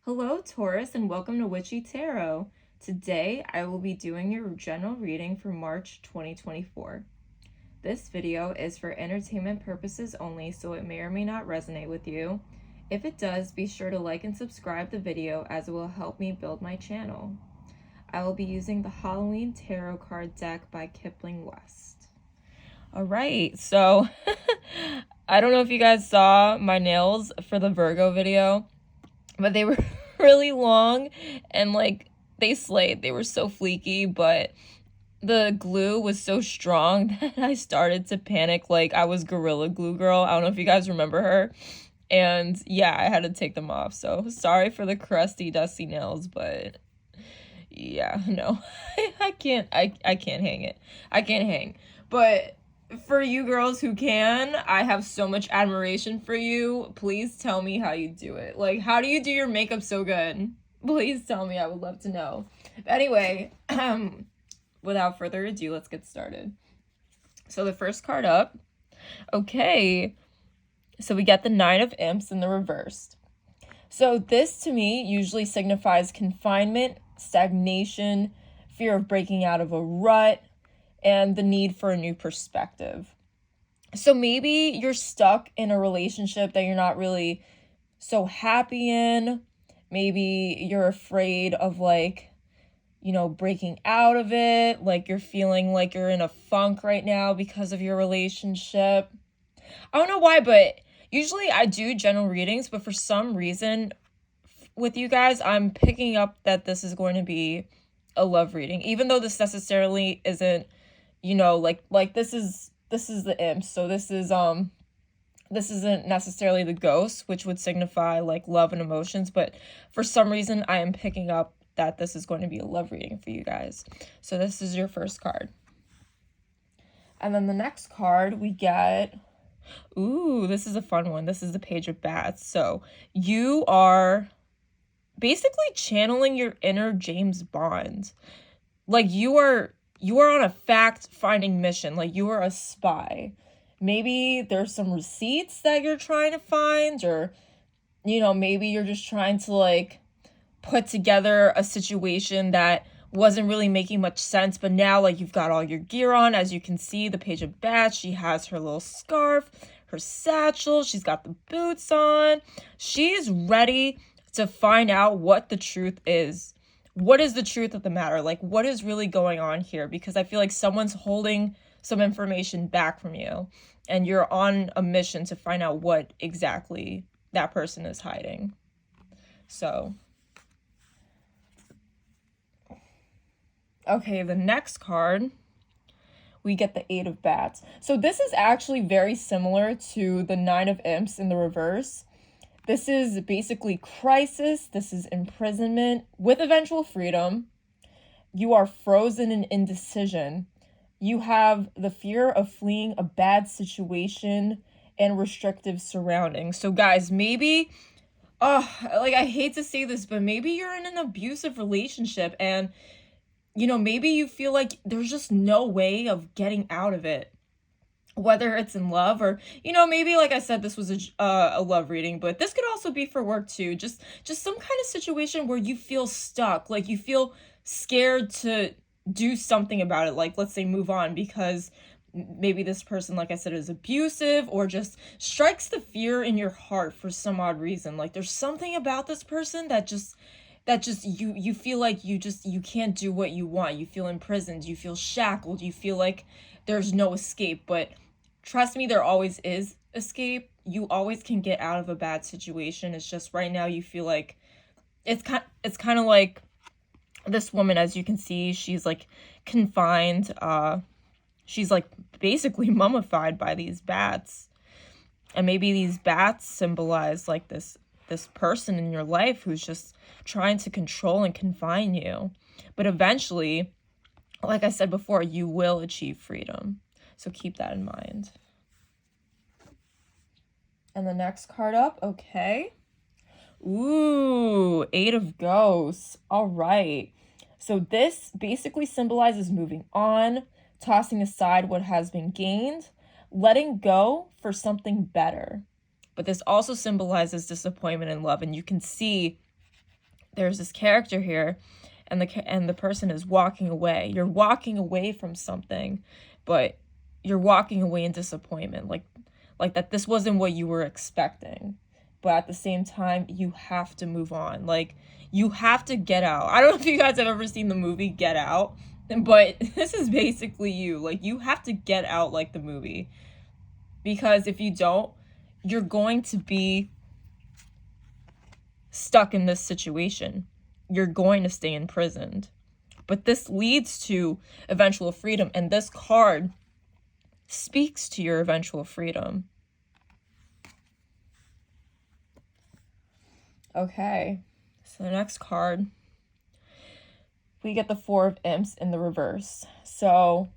Hello, Taurus, and welcome to Witchy Tarot. Today, I will be doing your general reading for March 2024. This video is for entertainment purposes only, so it may or may not resonate with you. If it does, be sure to like and subscribe the video as it will help me build my channel. I will be using the Halloween Tarot card deck by Kipling West. All right, so I don't know if you guys saw my nails for the Virgo video, but they were really long and they slayed. They were so fleeky, but the glue was so strong that I started to panic like I was Gorilla Glue Girl. I don't know if you guys remember her. And yeah, I had to take them off. So sorry for the crusty, dusty nails, but yeah, no. I can't hang it. I can't hang. But for you girls who can, I have so much admiration for you. Please tell me how you do it. Like, how do you do your makeup so good? Please tell me. I would love to know. But anyway, without further ado, let's get started. So the first card up. Okay. So we get the Nine of Imps in the reversed. So this to me usually signifies confinement, stagnation, fear of breaking out of a rut, and the need for a new perspective. So maybe you're stuck in a relationship that you're not really so happy in. Maybe you're afraid of breaking out of it. Like you're feeling like you're in a funk right now because of your relationship. I don't know why, but usually I do general readings, but for some reason with you guys, I'm picking up that this is going to be a love reading, even though this necessarily isn't, this is the imp. So this isn't necessarily the ghost, which would signify like love and emotions, but for some reason I am picking up that this is going to be a love reading for you guys. So this is your first card. And then the next card we get, ooh, this is a fun one. This is the Page of Bats. So you are basically channeling your inner James Bond. Like you are on a fact-finding mission. Like you are a spy. Maybe there's some receipts that you're trying to find, or maybe you're just trying to put together a situation that wasn't really making much sense, but now you've got all your gear on. As you can see, the Page of Bats, she has her little scarf, her satchel, she's got the boots on. She's ready to find out what the truth is. What is the truth of the matter? Like, what is really going on here? Because I feel like someone's holding some information back from you, and you're on a mission to find out what exactly that person is hiding. So, okay, the next card, we get the Eight of Bats. So this is actually very similar to the Nine of Imps in the reverse. This is basically crisis. This is imprisonment with eventual freedom. You are frozen in indecision. You have the fear of fleeing a bad situation and restrictive surroundings. So guys, maybe, I hate to say this, but maybe you're in an abusive relationship and, maybe you feel like there's just no way of getting out of it. Whether it's in love or, maybe like I said, this was a love reading, but this could also be for work too. Just some kind of situation where you feel stuck, like you feel scared to do something about it. Like, let's say move on because maybe this person, like I said, is abusive or just strikes the fear in your heart for some odd reason. Like there's something about this person that just you feel like you can't do what you want. You feel imprisoned, you feel shackled, you feel like there's no escape. But trust me, there always is escape. You always can get out of a bad situation. It's just right now you feel like it's kind of like this woman, as you can see, she's like confined. She's like basically mummified by these bats. And maybe these bats symbolize like this person in your life who's just trying to control and confine you. But eventually, like I said before, you will achieve freedom. So keep that in mind. And the next card up, okay. Ooh, Eight of Ghosts. All right. So this basically symbolizes moving on, tossing aside what has been gained, letting go for something better. But this also symbolizes disappointment in love. And you can see there's this character here, and the person is walking away. You're walking away from something, but you're walking away in disappointment, like that this wasn't what you were expecting. But at the same time, you have to move on. Like, you have to get out. I don't know if you guys have ever seen the movie Get Out, but this is basically you. Like, you have to get out like the movie. Because if you don't, you're going to be stuck in this situation. You're going to stay imprisoned. But this leads to eventual freedom, and this card speaks to your eventual freedom. Okay, so the next card, we get the Four of Imps in the reverse. So,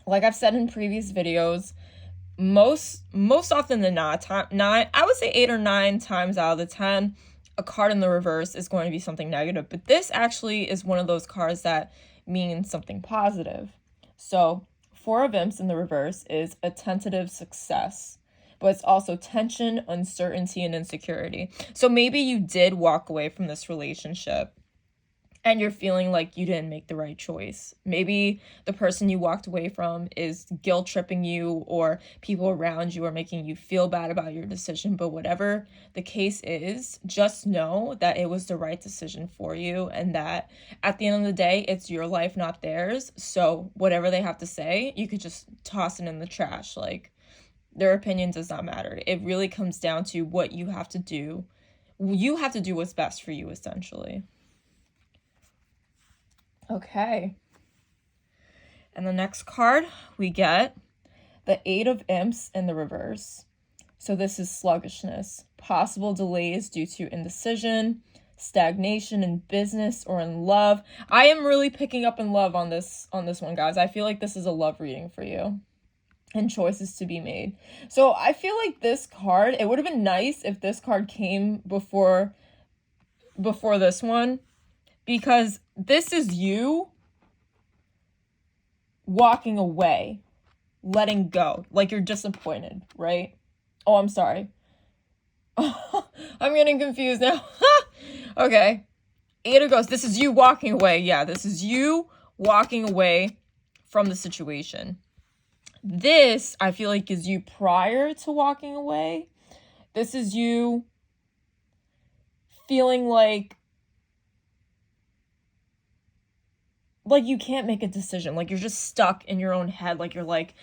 like I've said in previous videos, most often than not, I would say 8 or 9 times out of the 10, a card in the reverse is going to be something negative. But this actually is one of those cards that means something positive. So, Four of Imps in the reverse is a tentative success, but it's also tension, uncertainty, and insecurity. So maybe you did walk away from this relationship and you're feeling like you didn't make the right choice. Maybe the person you walked away from is guilt tripping you, or people around you are making you feel bad about your decision. But whatever the case is, just know that it was the right decision for you, and that at the end of the day, it's your life, not theirs. So whatever they have to say, you could just toss it in the trash. Like, their opinion does not matter. It really comes down to what you have to do. You have to do what's best for you, essentially. Okay. And the next card, we get the Eight of Imps in the reverse. So this is sluggishness, possible delays due to indecision, stagnation in business or in love. I am really picking up in love on this one, guys. I feel like this is a love reading for you, and choices to be made. So I feel like this card, it would have been nice if this card came before this one, because this is you walking away, letting go, like you're disappointed, right? Oh, I'm sorry. I'm getting confused now. Okay. Eight of Ghosts. This is you walking away. Yeah, this is you walking away from the situation. This, I feel like, is you prior to walking away. This is you feeling like you can't make a decision. Like, you're just stuck in your own head. Like, you're like,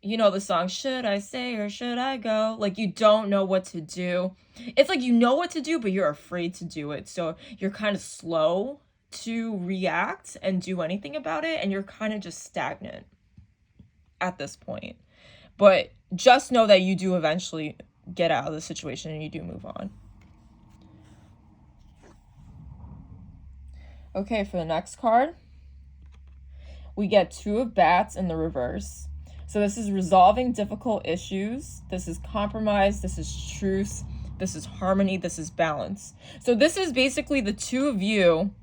you know the song, should I stay or should I go? Like, you don't know what to do. It's like you know what to do, but you're afraid to do it. So you're kind of slow to react and do anything about it. And you're kind of just stagnant at this point. But just know that you do eventually get out of the situation and you do move on. Okay, for the next card, we get Two of Bats in the reverse. So this is resolving difficult issues. This is compromise. This is truce. This is harmony. This is balance. So this is basically the two of you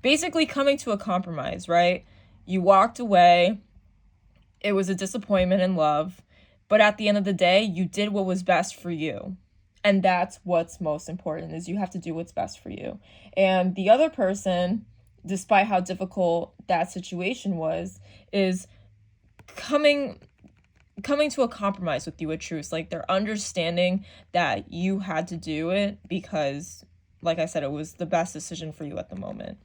basically coming to a compromise, right? You walked away. It was a disappointment in love. But at the end of the day, you did what was best for you. And that's what's most important, is you have to do what's best for you. And the other person, despite how difficult that situation was, is coming to a compromise with you, a truce. Like, they're understanding that you had to do it because, like I said, it was the best decision for you at the moment.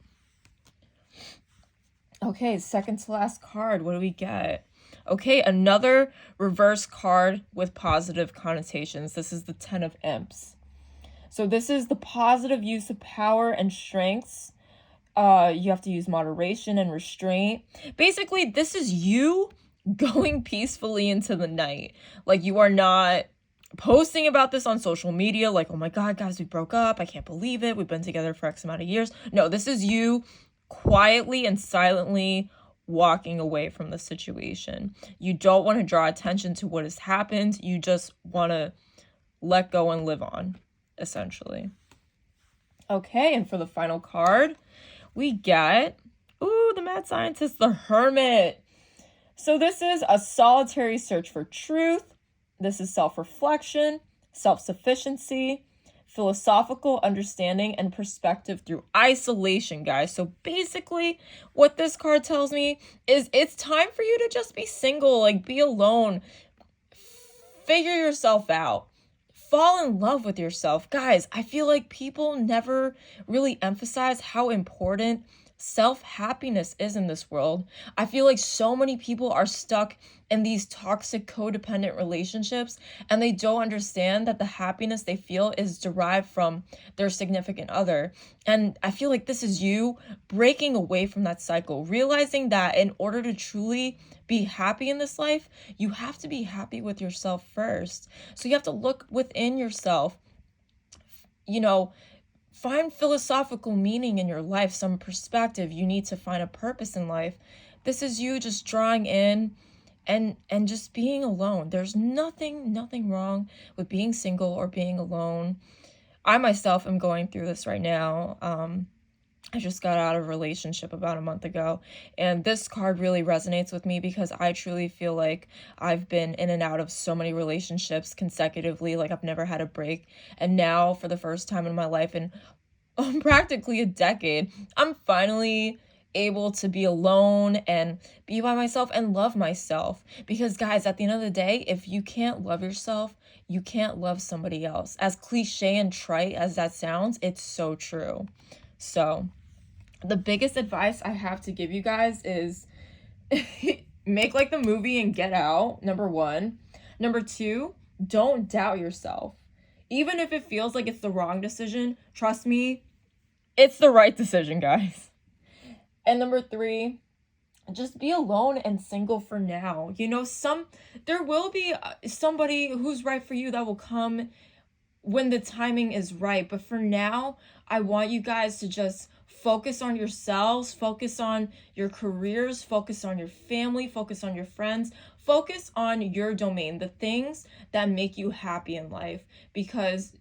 Okay, second to last card. What do we get? Okay, another reverse card with positive connotations. This is the Ten of Imps. So this is the positive use of power and strengths. You have to use moderation and restraint. Basically, this is you going peacefully into the night. Like, you are not posting about this on social media, like, oh my God, guys, we broke up. I can't believe it. We've been together for X amount of years. No, this is you quietly and silently walking away from the situation. You don't want to draw attention to what has happened. You just want to let go and live on, essentially. Okay, and for the final card, we get, the mad scientist, the Hermit. So this is a solitary search for truth. This is self-reflection, self-sufficiency, philosophical understanding and perspective through isolation, guys. So basically, what this card tells me is it's time for you to just be single, like be alone, figure yourself out, fall in love with yourself. Guys, I feel like people never really emphasize how important self-happiness is in this world. I feel like so many people are stuck in these toxic codependent relationships, and they don't understand that the happiness they feel is derived from their significant other. And I feel like this is you breaking away from that cycle, realizing that in order to truly be happy in this life, you have to be happy with yourself first. So you have to look within yourself, you know, find philosophical meaning in your life, some perspective. You need to find a purpose in life. This is you just drawing in and just being alone. There's nothing wrong with being single or being alone. I myself am going through this right now. I just got out of a relationship about a month ago, and this card really resonates with me because I truly feel like I've been in and out of so many relationships consecutively, like I've never had a break. And now, for the first time in my life in practically a decade, I'm finally able to be alone and be by myself and love myself. Because guys, at the end of the day, if you can't love yourself, you can't love somebody else. As cliche and trite as that sounds, it's so true. So the biggest advice I have to give you guys is make like the movie and Get Out, number one. Number two, don't doubt yourself. Even if it feels like it's the wrong decision, trust me, it's the right decision, guys. And number three, just be alone and single for now. You know, there will be somebody who's right for you that will come when the timing is right. But for now, I want you guys to just focus on yourselves, focus on your careers, focus on your family, focus on your friends, focus on your domain, the things that make you happy in life. Because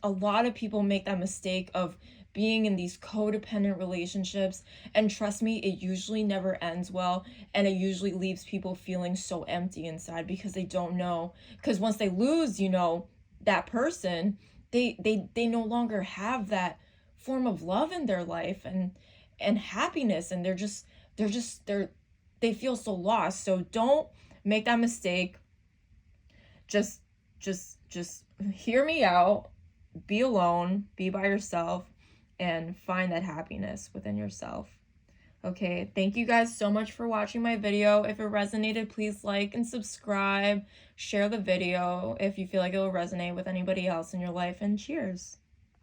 a lot of people make that mistake of being in these codependent relationships, and trust me, it usually never ends well, and it usually leaves people feeling so empty inside because they don't know. Because once they lose, you know, that person, they no longer have that form of love in their life and happiness, and they feel so lost. So don't make that mistake. Just hear me out. Be alone, be by yourself, and find that happiness within yourself. Okay, thank you guys so much for watching my video. If it resonated, please like and subscribe. Share the video if you feel like it will resonate with anybody else in your life, and cheers.